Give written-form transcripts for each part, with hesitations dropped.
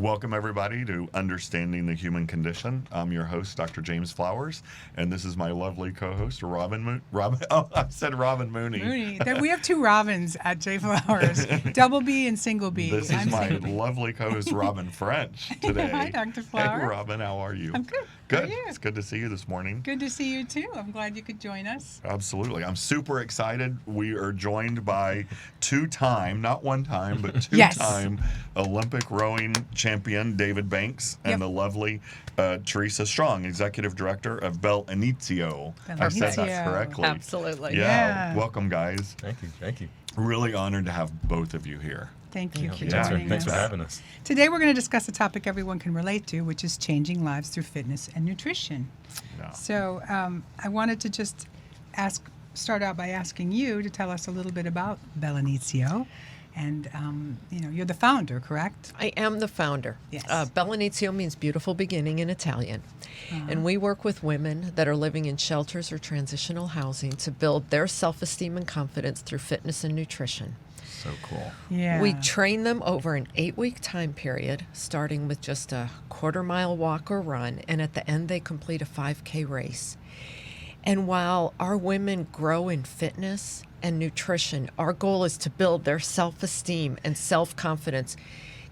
Welcome, everybody, to Understanding the Human Condition. I'm your host, Dr. James Flowers, and this is my lovely co-host, Robin. I said Robin Mooney. We have two Robins at J Flowers, double B and single B. This is my lovely co-host, Robin French, today. Hi, Dr. Flowers. Hey, Robin, how are you? I'm good. Good. How are you? It's good to see you this morning. Good to see you, too. I'm glad you could join us. Absolutely. I'm super excited. We are joined by two-time, not one time, but two-time Olympic rowing champion David Banks and the lovely Theresa Strong, Executive Director of Bel Inizio. I said that correctly. Absolutely. Yeah. Welcome, guys. Thank you. Really honored to have both of you here. Thank you for Thanks joining us. for having us. Today we're going to discuss a topic everyone can relate to, which is changing lives through fitness and nutrition. Yeah. So I wanted to just start out by asking you to tell us a little bit about Bel Inizio. And, you're the founder, correct? I am the founder. Yes. Bellinizio means beautiful beginning in Italian. And we work with women that are living in shelters or transitional housing to build their self-esteem and confidence through fitness and nutrition. So cool. Yeah. We train them over an 8-week time period, starting with just a quarter-mile walk or run, and at the end they complete a 5K race. And while our women grow in fitness and nutrition, our goal is to build their self-esteem and self-confidence,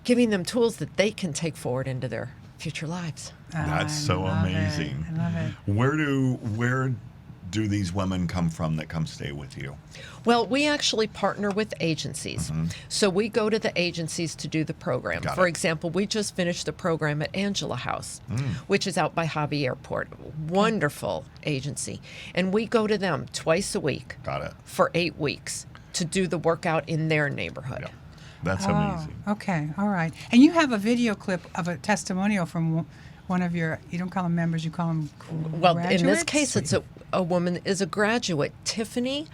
giving them tools that they can take forward into their future lives. That's so amazing. I love it. Where do these women come from that come stay with you? Well, we actually partner with agencies. Mm-hmm. So we go to the agencies to do the program. Got For it. example, we just finished the program at Angela House, which is out by Hobby Airport. Wonderful agency. And we go to them twice a week Got it. for 8 weeks to do the workout in their neighborhood. Yeah. That's amazing. Okay, all right. And you have a video clip of a testimonial from one of your, you don't call them members, you call them Well, graduates? in this case, it's a woman that is a graduate. Tiffany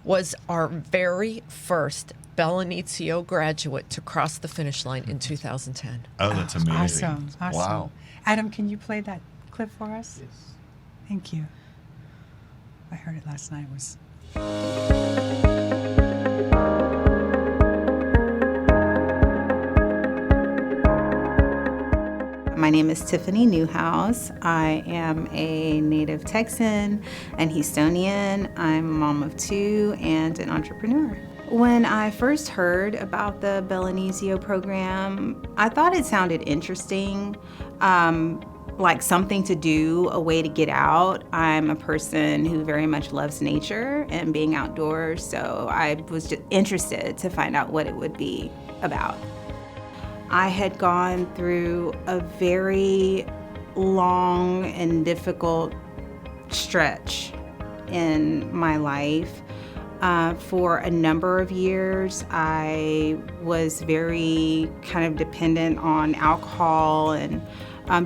was our very first Bellinizio graduate to cross the finish line in 2010. Oh, that's amazing. Awesome. Wow. Adam, can you play that clip for us? Yes. Thank you. I heard it last night. It was... My name is Tiffany Neuhaus. I am a native Texan and Houstonian. I'm a mom of 2 and an entrepreneur. When I first heard about the Bellinizio program, I thought it sounded interesting, like something to do, a way to get out. I'm a person who very much loves nature and being outdoors, so I was just interested to find out what it would be about. I had gone through a very long and difficult stretch in my life. For a number of years, I was very kind of dependent on alcohol and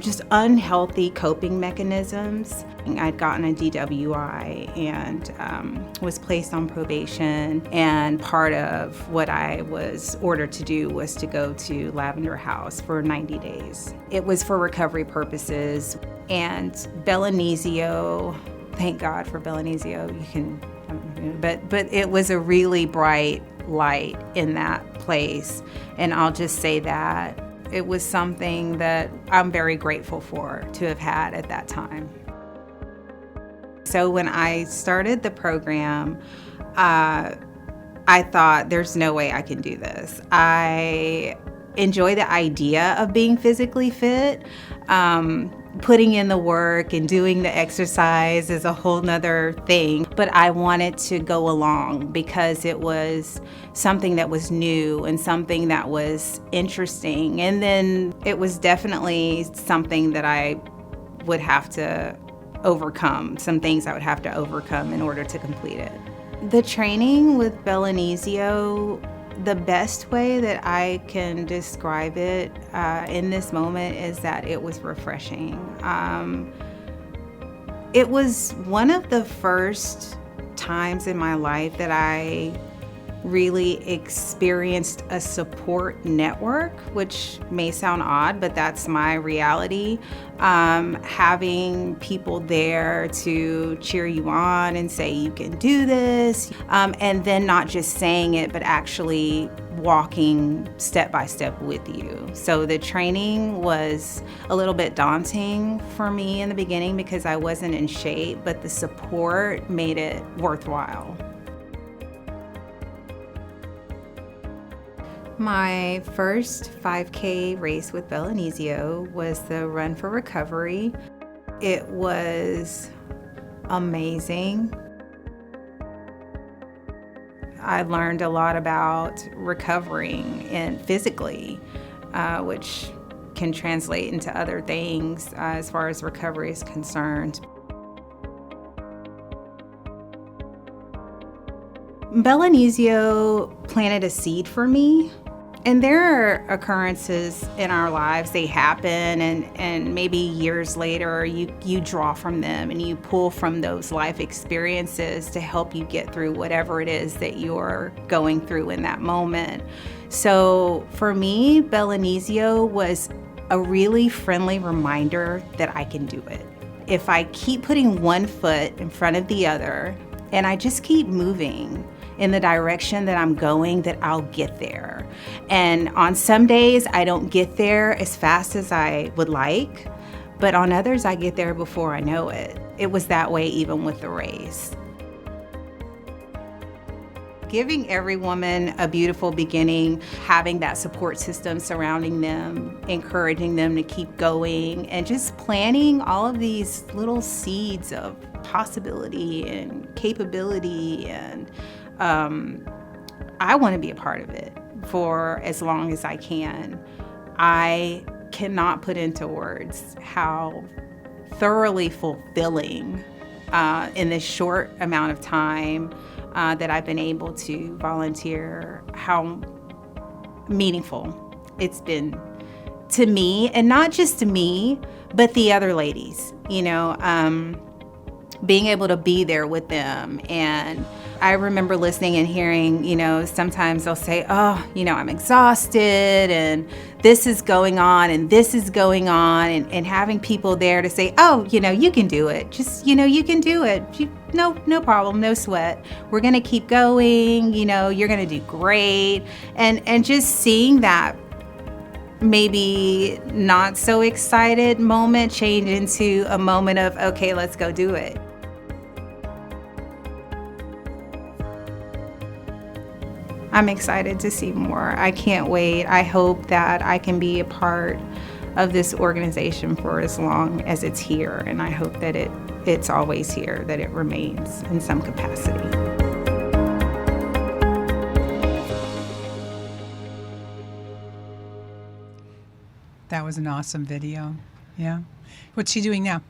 just unhealthy coping mechanisms. I'd gotten a DWI and was placed on probation, and part of what I was ordered to do was to go to Lavender House for 90 days. It was for recovery purposes, and Bellinizio, thank God for Bellinizio, but it was a really bright light in that place, and I'll just say that it was something that I'm very grateful for to have had at that time. So when I started the program, I thought there's no way I can do this. I enjoy the idea of being physically fit. Putting in the work and doing the exercise is a whole nother thing, but I wanted to go along because it was something that was new and something that was interesting. And then it was definitely something that I would have to overcome, some things I would have to overcome in order to complete it. The training with Bellinizio, the best way that I can describe it in this moment is that it was refreshing. It was one of the first times in my life that I really experienced a support network, which may sound odd, but that's my reality. Having people there to cheer you on and say you can do this, and then not just saying it, but actually walking step by step with you. So the training was a little bit daunting for me in the beginning because I wasn't in shape, but the support made it worthwhile. My first 5K race with Bel Inizio was the Run for Recovery. It was amazing. I learned a lot about recovering and physically, which can translate into other things as far as recovery is concerned. Bellinizio planted a seed for me. And there are occurrences in our lives, they happen, and maybe years later you draw from them and you pull from those life experiences to help you get through whatever it is that you're going through in that moment. So for me, Bellinizio was a really friendly reminder that I can do it. If I keep putting one foot in front of the other and I just keep moving in the direction that I'm going, that I'll get there. And on some days, I don't get there as fast as I would like, but on others, I get there before I know it. It was that way even with the race. Giving every woman a beautiful beginning, having that support system surrounding them, encouraging them to keep going, and just planting all of these little seeds of possibility and capability, and I want to be a part of it for as long as I can. I cannot put into words how thoroughly fulfilling in this short amount of time that I've been able to volunteer, how meaningful it's been to me, and not just to me, but the other ladies, being able to be there with them. And I remember listening and hearing, sometimes they'll say, I'm exhausted and this is going on and this is going on, and having people there to say, you can do it. Just, you can do it. No problem, no sweat. We're going to keep going. You're going to do great. And just seeing that maybe not so excited moment change into a moment of, okay, let's go do it. I'm excited to see more. I can't wait. I hope that I can be a part of this organization for as long as it's here, and I hope that it's always here, that it remains in some capacity. That was an awesome video. Yeah. What's she doing now?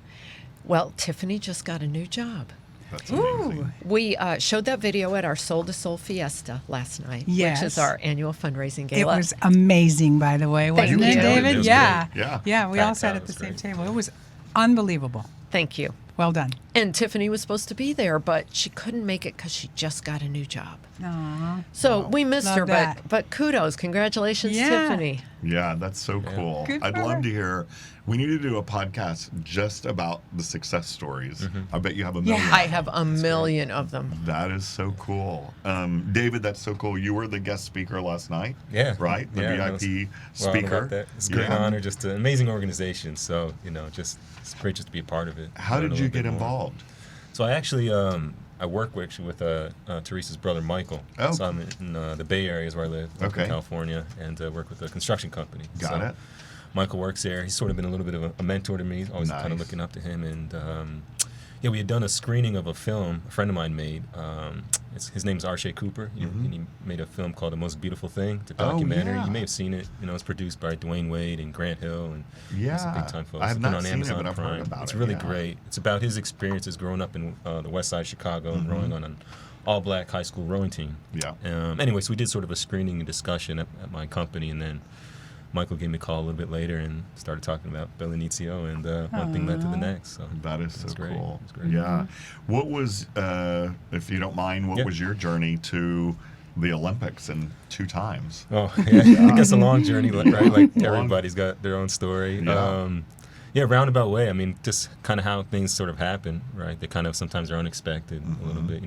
Well, Tiffany just got a new job. That's amazing. Ooh. We showed that video at our Soul to Soul Fiesta last night, Yes. which is our annual fundraising It gala. was amazing, by the way, Thank wasn't you. it, It David? was Yeah. great. Yeah. Yeah, we all Packed sat out. at the It was same great. table. It was unbelievable. Thank you. Well done. And Tiffany was supposed to be there, but she couldn't make it because she just got a new job. Aww. So we missed Love her, that. but kudos. Congratulations, Yeah. Tiffany. Yeah, that's so cool. Good I'd for love her. to hear. We need to do a podcast just about the success stories. I bet you have a million. Yeah. I have a million of them. That is so cool. David, that's so cool. You were the guest speaker last night. Yeah. Right? The Yeah, VIP that was wild speaker. about that. It's a great Yeah. honor, just an amazing organization. So, just it's great just to be a part of it. How Learn did a you little get bit more. involved? So I actually I work with Theresa's brother Michael. Oh. So I'm in the Bay Area is where I live, Okay. in California, and work with a construction company. Got So it. Michael works there. He's sort of been a little bit of a mentor to me. Always kind Nice. of looking up to him. And we had done a screening of a film a friend of mine made. His name's Arshay Cooper. And he made a film called The Most Beautiful Thing. It's a Oh, documentary. yeah. You may have seen it. It's produced by Dwayne Wade and Grant Hill. And Yeah. big time folks. I have It's been not on seen Amazon it, but I've Prime. heard about it's it. really Yeah. great. It's about his experiences growing up in the west side of Chicago and rowing on an all-black high school rowing team. Yeah. Anyway, so we did sort of a screening and discussion at my company, and then Michael gave me a call a little bit later and started talking about Bellinizio, and one thing led to the next. So That is so it's great. cool. It's great. Yeah. What was, if you don't mind, what Yeah. was your journey to the Olympics in 2 times. Oh, yeah. I think it's a long journey, right? Like everybody's got their own story. Yeah. Yeah, roundabout way. I mean, just kind of how things sort of happen, right? They kind of sometimes are unexpected a little bit,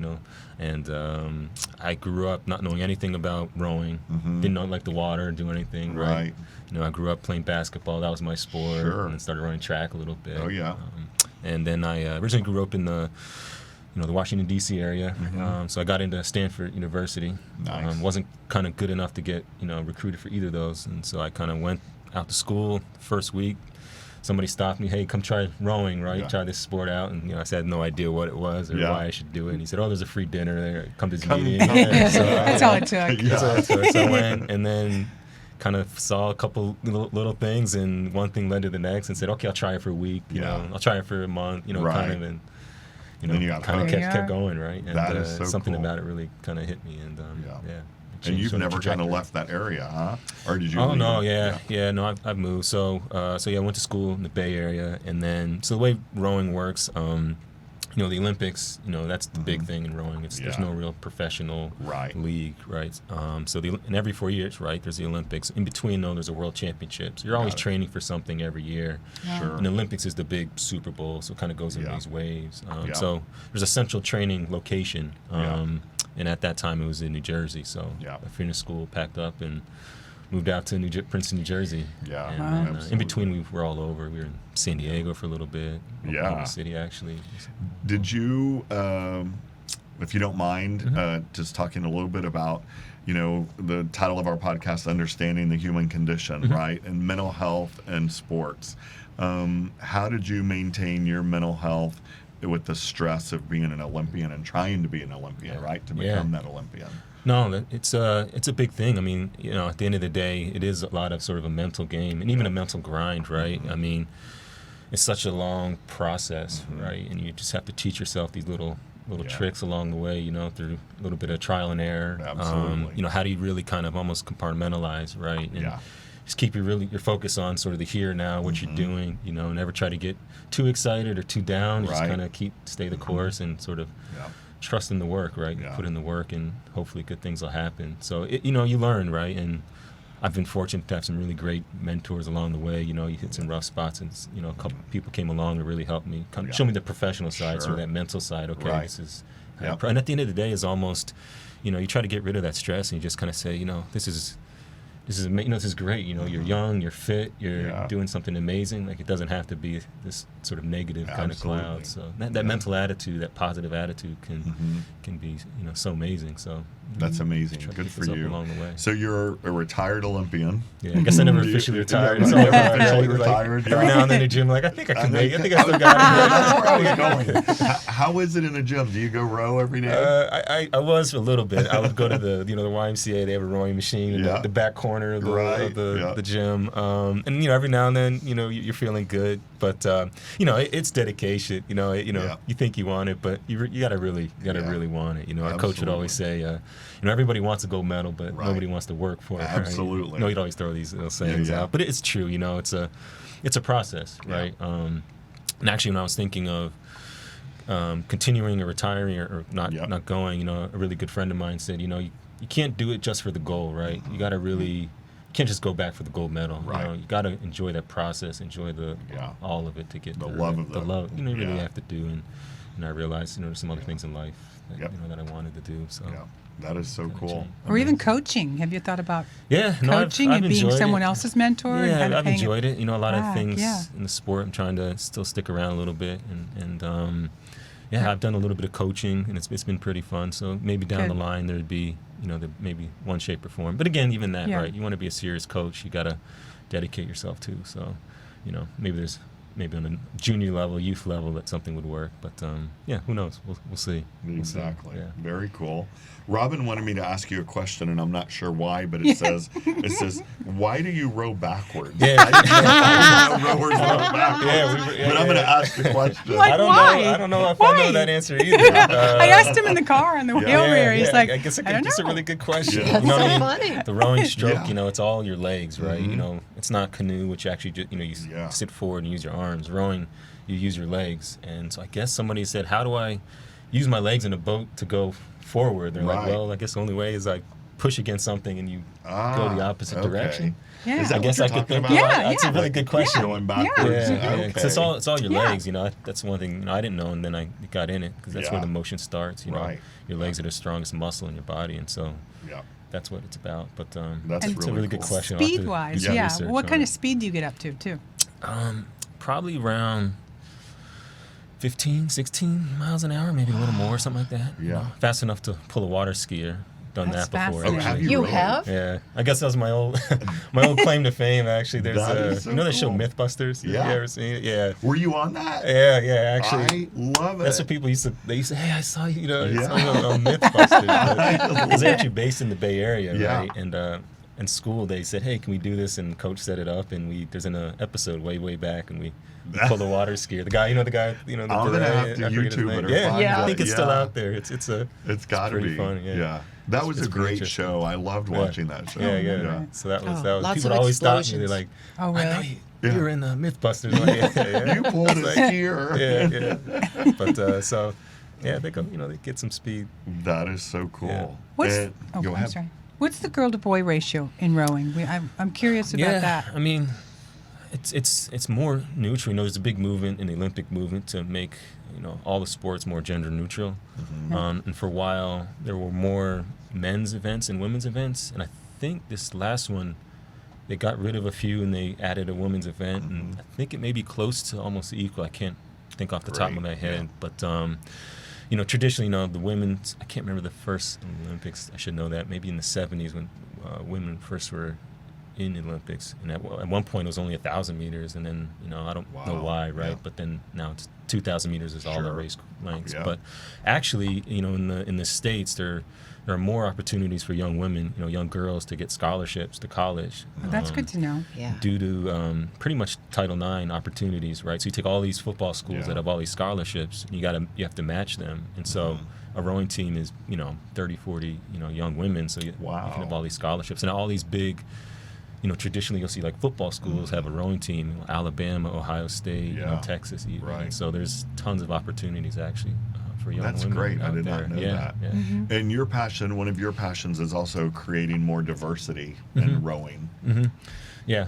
And I grew up not knowing anything about rowing. Didn't know like the water, do anything, right? I grew up playing basketball. That was my sport. Sure. And then started running track a little bit. Oh, yeah. And then I originally grew up in the Washington, D.C. area. So I got into Stanford University. Nice. Wasn't kind of good enough to get, recruited for either of those. And so I kind of went out to school first week. Somebody stopped me, hey, come try rowing, right? Yeah. Try this sport out. And, I had no idea what it was or why I should do it. And he said, oh, there's a free dinner there. Come to this meeting. So that's all it took. Yeah. So I went and then kind of saw a couple little things, and one thing led to the next, and said, okay, I'll try it for a week. I'll try it for a month, Right. kind of, and then you got kind of hooked. kept going, right? And That is so something cool. about it really kind of hit me, and Yeah. it And changed you've sort of never kind of trajectory. left that area, huh? Or did you? Oh leave no, it? no, I've moved. So I went to school in the Bay Area, and then the way rowing works, the Olympics, that's the big thing in rowing. There's Yeah. no real professional Right. league, right? And every 4 years, right, there's the Olympics. In between, though, there's a World Championship. So you're always Got it. training for something every year. Sure. And the Olympics is the big Super Bowl, so it kind of goes in Yeah. these waves. Yeah. So there's a central training location. Yeah. And at that time, it was in New Jersey. So Yeah. I finished school, packed up, and moved out to Princeton, New Jersey. Yeah, And, Wow. in absolutely. between, we were all over. We were in San Diego for a little bit. Yeah. Oklahoma City, actually. Did you, if you don't mind, Mm-hmm. just talking a little bit about, the title of our podcast, Understanding the Human Condition, Mm-hmm. right? And mental health and sports. How did you maintain your mental health with the stress of being an Olympian and trying to be an Olympian, right? To Yeah. become that Olympian. No, it's a big thing. I mean, at the end of the day, it is a lot of sort of a mental game and even a mental grind, right? I mean, it's such a long process, right? And you just have to teach yourself these little Yeah. tricks along the way, through a little bit of trial and error. Absolutely. How do you really kind of almost compartmentalize, right? And Yeah. just keep your focus on sort of the here and now, what you're doing, never try to get too excited or too down. Just Right. kind of stay the course and sort of Yeah. trust in the work, right? Yeah. Put in the work, and hopefully good things will happen. So you learn, right? And I've been fortunate to have some really great mentors along the way. You hit some rough spots, and a couple people came along and really helped me, Yeah. show me the professional side, Sure. sort of that mental side. Okay, Right. this is, Yep. and at the end of the day, is almost, you try to get rid of that stress, and you just kind of say, this is this is great. You're young, you're fit, you're Yeah. doing something amazing. Like, it doesn't have to be this sort of negative kind of Absolutely. cloud. So that mental attitude, that positive attitude, can be so amazing. So That's amazing. try to Good keep for us up you. along the way. So you're a retired Olympian. Yeah, I guess I never You- officially you- retired. yeah, It's never always officially like, retired, every yeah. now and then in the gym, like, I think I can make it. I think I still That's got where I it. was going. How is it in the gym? Do you go row every day? I was a little bit. I would go to the YMCA. They have a rowing machine in Yeah. the back corner of Right, the yeah. gym. And every now and then you're feeling good, but it's dedication. Yeah. You think you want it, but you gotta really want it. Our coach would always say, everybody wants a gold medal, but Right. nobody wants to work for it. right? Absolutely. He'd always throw these little sayings Yeah. out, but it's true. It's a process, Yeah. right? And actually, when I was thinking of continuing or retiring or not Yep. not going, a really good friend of mine said, you can't do it just for the goal, right? You got to really, you can't just go back for the gold medal. Right. You got to enjoy that process, enjoy Yeah. all of it to get The there. love of the the- love. You really yeah. have to do, and I realized, there's some other things in life that, Yep. that I wanted to do. So Yeah, that is so kinda cool. changed. Or even coaching. Have you thought about Yeah, no, coaching I've and being enjoyed someone it. else's mentor? and Yeah, kind of I've paying enjoyed it. A lot of back, things yeah. in the sport. I'm trying to still stick around a little bit, and I've done a little bit of coaching, and it's been pretty fun. So maybe down Good. the line there'd be, maybe one shape or form. But again, even that, Yeah. right? You want to be a serious coach, you got to dedicate yourself to. So, maybe on a junior level, youth level, that something would work. But who knows? We'll see. We'll see. Exactly. Yeah. Very cool. Robin wanted me to ask you a question, and I'm not sure why, but it says, why do you row backwards? Yeah. I didn't know rowers row backwards. But I'm going to ask the question. Like, I don't why? know. I don't know if Why? I know that answer either. I asked him in the car on the way Yeah. over here. He's like, I guess I don't it's a know. really good question. Yeah. You know That's what I so mean? funny. The rowing stroke, Yeah. it's all your legs, right? Mhm. It's not canoe, which actually just, you Yeah. sit forward and use your arms. Rowing, you use your legs. And so I guess somebody said, how do I use my legs in a boat to go forward. They're like, Right. well, I guess the only way is I push against something and you go the opposite okay. direction. Yeah. Is that I guess what I you're could think talking about about? Yeah, That's a really good question. Going backwards. Yeah, Okay. 'cause it's all your Yeah. legs, That's one thing I didn't know, and then I got in it because that's where Yeah. the motion starts. Right. Your legs are the strongest muscle in your body, and so Yeah. that's what it's about. But That's it's a really good cool. question. I'll have to Speed-wise, do yeah. research What on kind it. of speed do you get up to, too? Probably around 15, 16 miles an hour, maybe a little more, something like that. Yeah. Fast enough to pull a water skier. Done That's that before. fascinating. Oh, have actually. you You really? have? Yeah, I guess that was my old claim to fame. Actually, there's That is so that show cool. MythBusters. Yeah. You ever seen it? Yeah. Were you on that? Yeah. Actually, I love it. that's what people used to. They used to, hey, I saw you. I saw you Yeah. on MythBusters. Because they're actually based in the Bay Area, Yeah. right? And in school, they said, hey, can we do this? And coach set it up, and there's an episode way back, and we pull the water skier. The guy, the I'm gonna beret, have to I forget his YouTube name. it or find Yeah. I think it. it's still Yeah. out there. It's got to pretty be. fun, yeah. That was It's a pretty great interesting. show. I loved watching that show. Yeah. So that was lots people of always stop me. They're explosions. like, Oh, I know really? you were in MythBusters. I'm like, yeah. You pulled a skier. Yeah. But so yeah, they go. They get some speed. That is so cool. Yeah. What's, And- oh, go I'm ahead. sorry. What's the girl-to-boy ratio in rowing? I'm curious about that. I mean, it's more neutral. There's a big movement in the Olympic movement to make all the sports more gender neutral. And for a while, there were more men's events and women's events. And I think this last one, they got rid of a few and they added a women's event. And I think it may be close to almost equal. I can't think off the top of Great, my head, yeah. but traditionally, the women's. I can't remember the first Olympics. I should know that. Maybe in the '70s when women first were in the Olympics, and at one point it was only 1,000 meters, and then I don't know Wow, why, right? yeah. But then now it's 2,000 meters is all the Sure. race lengths. Yeah. But actually, in the States, there are more opportunities for young women, young girls to get scholarships to college. Oh, that's good to know. Yeah. Due to pretty much Title IX opportunities, right? So you take all these football schools Yeah. that have all these scholarships, and you have to match them, and so a rowing team is 30, 40 young women, so you can have all these scholarships and all these big. Traditionally you'll see like football schools have a rowing team, Alabama, Ohio State, Yeah. Texas, even. Right. And so there's tons of opportunities actually for young That's women. great. I out did not there. know Yeah, that. Yeah. And your passion, one of your passions, is also creating more diversity in rowing. Yeah,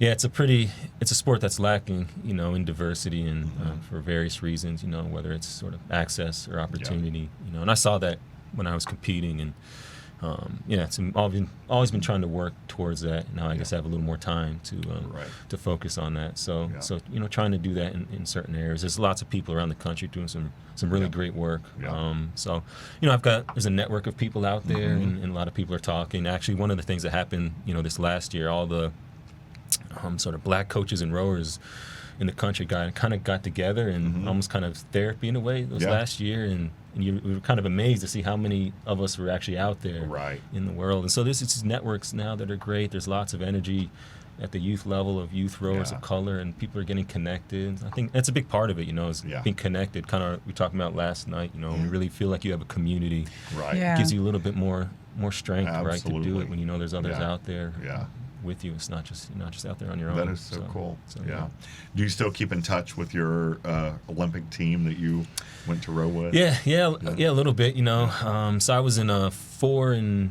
it's a sport that's lacking, in diversity and for various reasons, whether it's sort of access or opportunity, and I saw that when I was competing, and it's always been trying to work towards that. Now I guess I have a little more time to focus on that. So trying to do that in certain areas. There's lots of people around the country doing some really great work. Yeah. So there's a network of people out there, and a lot of people are talking. Actually, one of the things that happened, this last year, all the sort of black coaches and rowers in the country kind of got together and almost kind of therapy in a way last year, and we were kind of amazed to see how many of us were actually out there in the world. And so there's these networks now that are great. There's lots of energy at the youth level of youth rowers of color, and people are getting connected. I think that's a big part of it, is being connected. Kind of we talked about last night, you really feel like you have a community. Right. Yeah. It gives you a little bit more strength, right, to do Absolutely. it when there's others out there. Yeah. With you, it's not just you're not just out there on your own. That is so cool. So, yeah. Do you still keep in touch with your Olympic team that you went to row with? Yeah, a little bit. So I was in a 4 in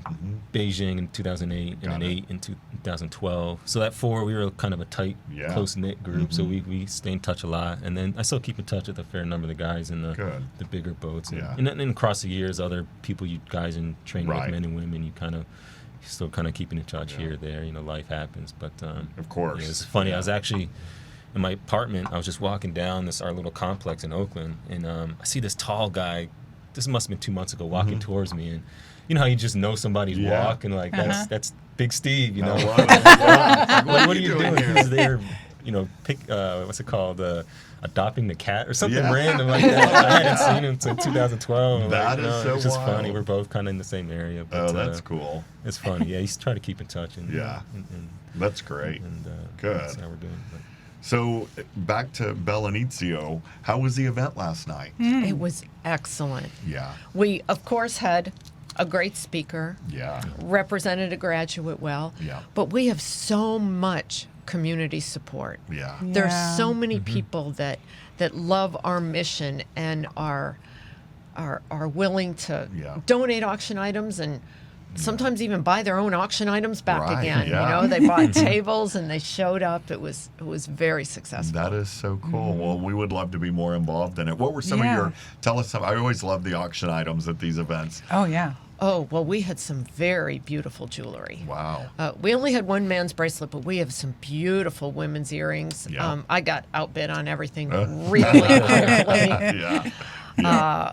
Beijing in 2008 and an 8 in 2012. So that 4, we were kind of a tight, close knit group. So we stay in touch a lot, and then I still keep in touch with a fair number of the guys in the bigger boats. And then across the years, other people you guys in training with, men and women, you still kind of keeping in touch here or there. Life happens, but of course, it's funny. I was actually in my apartment. I was just walking down our little complex in Oakland, and I see this tall guy. This must have been 2 months ago, walking towards me, and how you just know somebody's walk, and like that's Big Steve. What are you doing? He was there, what's it called? Adopting the cat or something random like that. I hadn't seen him since 2012. That is so it's just wild. funny. We're both kind of in the same area. But, that's cool. It's funny. Yeah, he's trying to keep in touch. And, that's great. And, good. That's how we're doing. But. So back to Bel Inizio. How was the event last night? It was excellent. Yeah. We, of course, had a great speaker. Yeah. Represented a graduate well. Yeah. But we have so much community support. Yeah. There's so many people that love our mission and are are willing to Yeah. donate auction items and sometimes even buy their own auction items back Right, again. yeah. You know, they bought tables and they showed up. It was very successful. That is so cool. Well, we would love to be more involved in it. What were some of Yeah. tell us some, I always love the auction items at these events. Oh, yeah. Oh, well, we had some very beautiful jewelry. Wow. We only had one man's bracelet, but we have some beautiful women's earrings. Yeah. I got outbid on everything really quickly. Yeah.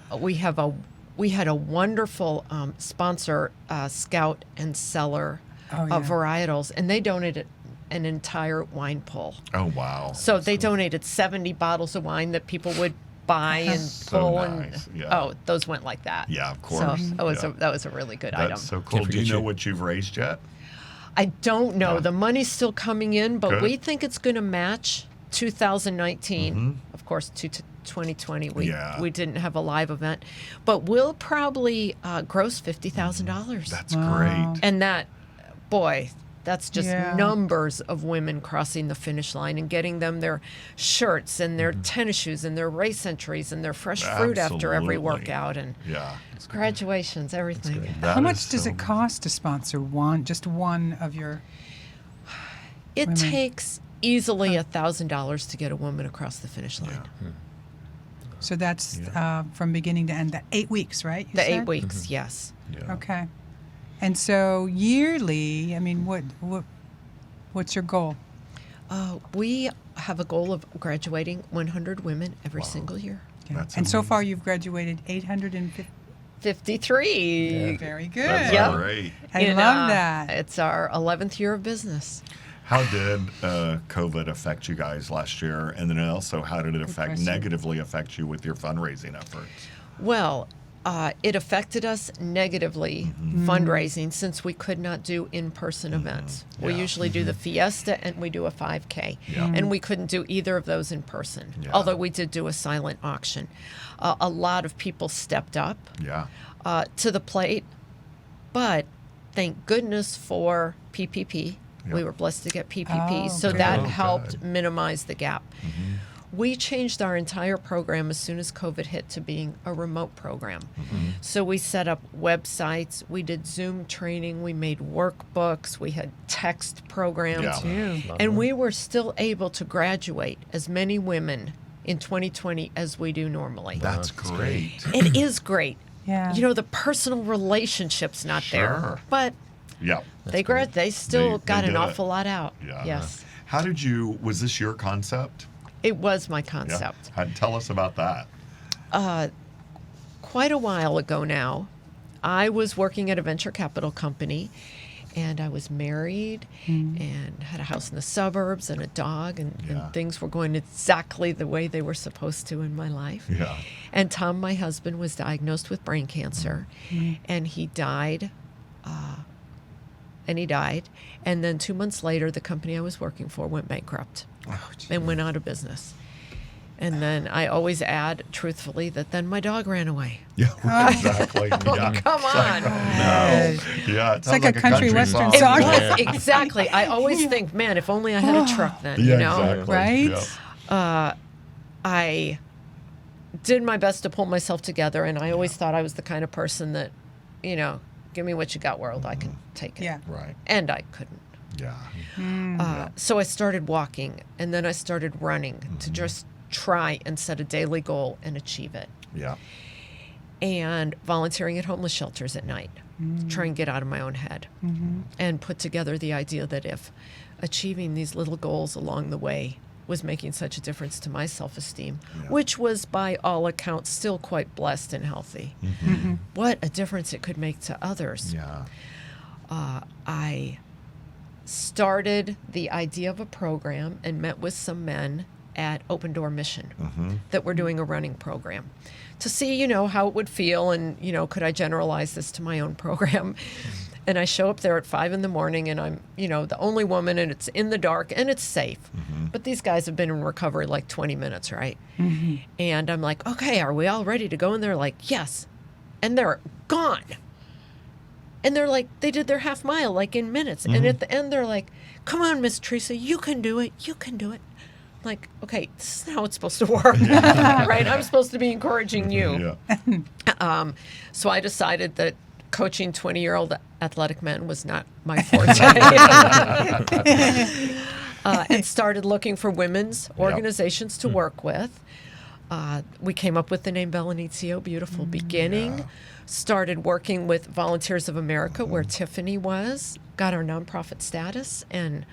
We had a wonderful sponsor, Scout and Seller Oh, yeah. of varietals, and they donated an entire wine pull. Oh, wow. So they donated 70 bottles of wine that people would buy and So pull, nice, and yeah. those went like that. Yeah, of So course. that was a really good item. That's so cool. Can't Do you forget know you. what you've raised yet? I don't know. Yeah. The money's still coming in, but Good. we think it's going to match 2019. Of course, 2020 Yeah. we didn't have a live event, but we'll probably gross $50,000. That's Wow. great. And that, boy, that's just Yeah. numbers of women crossing the finish line and getting them their shirts and their tennis shoes and their race entries and their fresh fruit after every Absolutely. workout and Yeah. graduations, everything. That How is much does so it cost to sponsor just one of your? It Women. takes easily $1,000 to get a woman across the finish line. So that's from beginning to end. The 8 weeks, right? you The said? 8 weeks, yes. Yeah. Okay. And so yearly, I mean, what's your goal? We have a goal of graduating 100 women every single year. Okay. That's And so amazing. far, you've graduated 850. 53. Very good. That's Yep. great. I In, love that. It's our 11th year of business. How did COVID affect you guys last year? And then also, how did it question. negatively affect you with your fundraising efforts? Well, it affected us negatively, fundraising, since we could not do in-person events. We Yeah. usually do the Fiesta and we do a 5K. Yeah. And we couldn't do either of those in person, Yeah. although we did do a silent auction. A lot of people stepped up Yeah. to the plate, but thank goodness for PPP. Yep. We were blessed to get PPP, Oh, so good. that Oh, helped good. minimize the gap. We changed our entire program as soon as COVID hit to being a remote program. So we set up websites, we did Zoom training, we made workbooks, we had text programs, Yeah. Too. and we were still able to graduate as many women in 2020 as we do normally. That's great. It is great. Yeah. You know, the personal relationship's not Sure. there, but Yeah. they still They got did an it. awful lot out. Yeah. Yes. How did you, was this your concept? It was my Yeah. concept. Tell us about that. Quite a while ago now, I was working at a venture capital company, and I was married and had a house in the suburbs and a dog, and Yeah. things were going exactly the way they were supposed to in my life. Yeah. And Tom, my husband, was diagnosed with brain cancer, and he died. And then 2 months later, the company I was working for went bankrupt and went out of business. And then I always add, truthfully, that then my dog ran away. Yeah. Exactly. Yeah. Come on. No. Yeah. It's like a country western It song. was, exactly. I always think, man, if only I had a truck then, Yeah, you know? exactly. Right? Yeah. I did my best to pull myself together, and I always thought I was the kind of person that, you know, give me what you got, world, I can take it. Yeah. Right. And I couldn't. Yeah. So I started walking, and then I started running to just try and set a daily goal and achieve it. Yeah. And volunteering at homeless shelters at night, try and get out of my own head, and put together the idea that if achieving these little goals along the way was making such a difference to my self-esteem, which was by all accounts still quite blessed and healthy, what a difference it could make to others. Yeah. I started the idea of a program and met with some men at Open Door Mission that were doing a running program to see, you know, how it would feel and, you know, could I generalize this to my own program? And I show up there at 5 a.m. and I'm, you know, the only woman, and it's in the dark and it's safe. But these guys have been in recovery like 20 minutes, right? And I'm like, okay, are we all ready to go? And they're like, yes. And they're gone. And they're like, they did their half mile like in minutes. And at the end, they're like, come on, Miss Theresa, you can do it. You can do it. Like, okay, this is how it's supposed to work, right? I'm supposed to be encouraging you. Yeah. So I decided that coaching 20-year-old athletic men was not my forte. And started looking for women's organizations to work with. We came up with the name Bel Inizio, beautiful beginning. Yeah. Started working with Volunteers of America, where Tiffany was, got our nonprofit status, and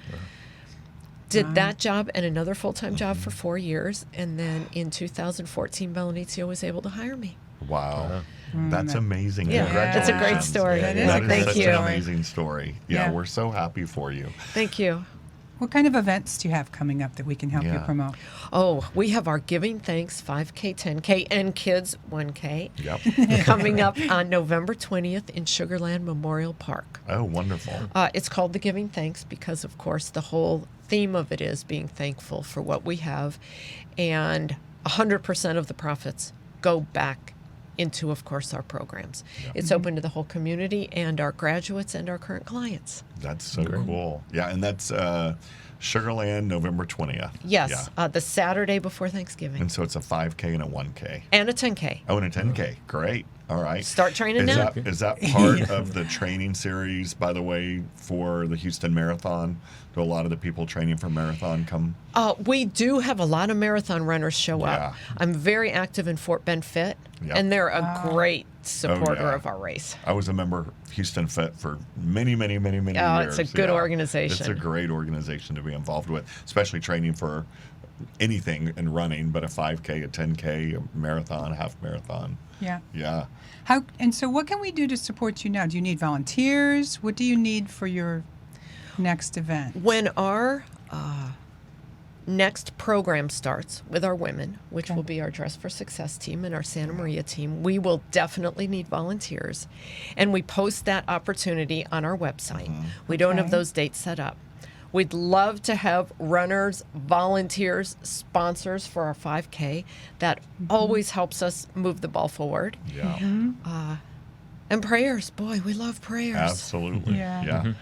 did that job and another full-time job for 4 years. And then in 2014, Bel Inizio was able to hire me. Wow. That's amazing. Yeah, Congratulations. it's a great story. That is That a is great such story. an amazing story. Yeah, Yeah. we're so happy for you. Thank you. What kind of events do you have coming up that we can help you Yeah. promote? Oh, we have our Giving Thanks 5K, 10K, and Kids 1K Yep. coming up on November 20th in Sugarland Memorial Park. Oh, wonderful. It's called the Giving Thanks because, of course, the whole theme of it is being thankful for what we have. And 100% of the profits go back into, of course, our programs. It's open to the whole community and our graduates and our current clients. That's so cool. Yeah, and that's Sugarland, November 20th. Yes, Yeah. the Saturday before Thanksgiving. And so it's a 5K and a 1K. And a 10K. Oh, and a 10K. Great. All right. Start training is now. Is that part of the training series, by the way, for the Houston Marathon? Do a lot of the people training for marathon come? We do have a lot of marathon runners show Yeah. up. I'm very active in Fort Bend Fit, Yep. and they're a great supporter yeah. of our race. I was a member of Houston Fit for many Oh, years. it's a good organization. It's a great organization to be involved with, especially training for anything in running, but a 5K, a 10K, a marathon, a half marathon. Yeah. Yeah. So what can we do to support you now? Do you need volunteers? What do you need for your next event? When our next program starts with our women, which will be our Dress for Success team and our Santa Maria team, we will definitely need volunteers. And we post that opportunity on our website. We don't have Okay. those dates set up. We'd love to have runners, volunteers, sponsors for our 5K. That always helps us move the ball forward. Yeah. And prayers. Boy, we love prayers. Absolutely. Yeah.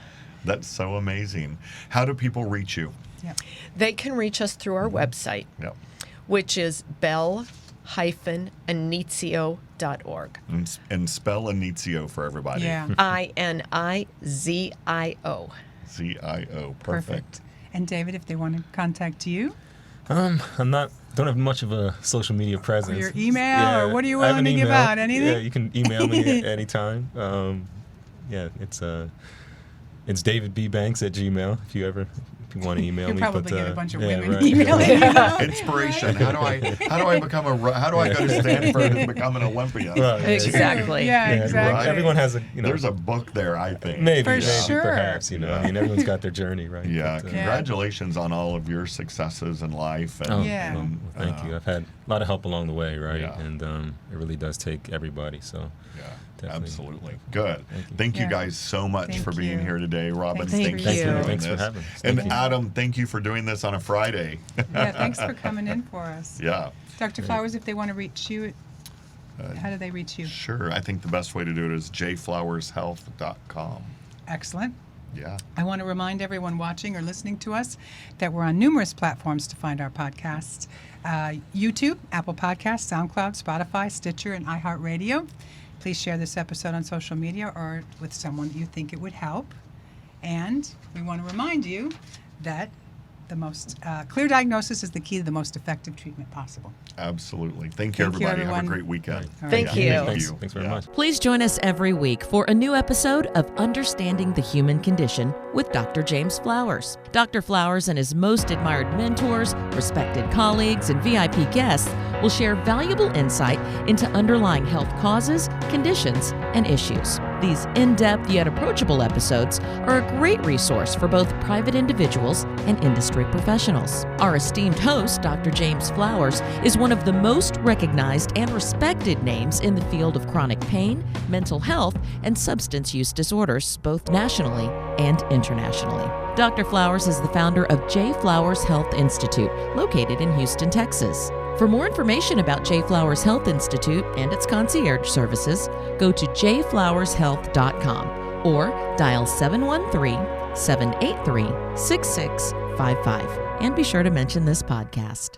That's so amazing. How do people reach you? Yeah. They can reach us through our website, Yeah. which is bel-inizio.org. And spell Inizio for everybody. Yeah. INIZIO. ZIO. Perfect. Perfect. And David, if they want to contact you, don't have much of a social media presence. your email, or what are you I have willing an to give email. out? Anything? Yeah, you can email me at any time. It's davidbbanks@gmail if you want to email You'll me. probably but, get a bunch of yeah, women right. emailing you. Inspiration. How do I go to Stanford and become an Olympian? Well, yeah, Exactly. Yeah, yeah, exactly. Everyone has a There's a book there, I think. maybe sure. perhaps I mean, everyone's got their journey, right? Yeah. But, Congratulations on all of your successes in life. And, Yeah. well, thank you. I've had a lot of help along the way, right? Yeah. And it really does take everybody. So Yeah, Definitely. absolutely. Good. Thank you. Thank you Yeah. guys so much Thank for being you. here today. Robin, Thank thank you. you for doing Thanks for this. having us. And Thank you. Adam, thank you for doing this on a Friday. Yeah, thanks for coming in for us. Yeah. Dr. Flowers, if they want to reach you, how do they reach you? Sure. I think the best way to do it is jflowershealth.com. Excellent. Yeah. I want to remind everyone watching or listening to us that we're on numerous platforms to find our podcasts. YouTube, Apple Podcasts, SoundCloud, Spotify, Stitcher, and iHeartRadio. Please share this episode on social media or with someone that you think it would help. And we want to remind you that the most clear diagnosis is the key to the most effective treatment possible. Absolutely. Thank you, Thank you, everybody. Have a everyone. great weekend. All Thank right. you. Thanks very Yeah. much. Please join us every week for a new episode of Understanding the Human Condition with Dr. James Flowers. Dr. Flowers and his most admired mentors, respected colleagues, and VIP guests will share valuable insight into underlying health causes, conditions, and issues. These in-depth yet approachable episodes are a great resource for both private individuals and industry professionals. Our esteemed host, Dr. James Flowers, is one of the most recognized and respected names in the field of chronic pain, mental health, and substance use disorders, both nationally and internationally. Dr. Flowers is the founder of J. Flowers Health Institute, located in Houston, Texas. For more information about J. Flowers Health Institute and its concierge services, go to jflowershealth.com or dial 713-783-6655. and be sure to mention this podcast.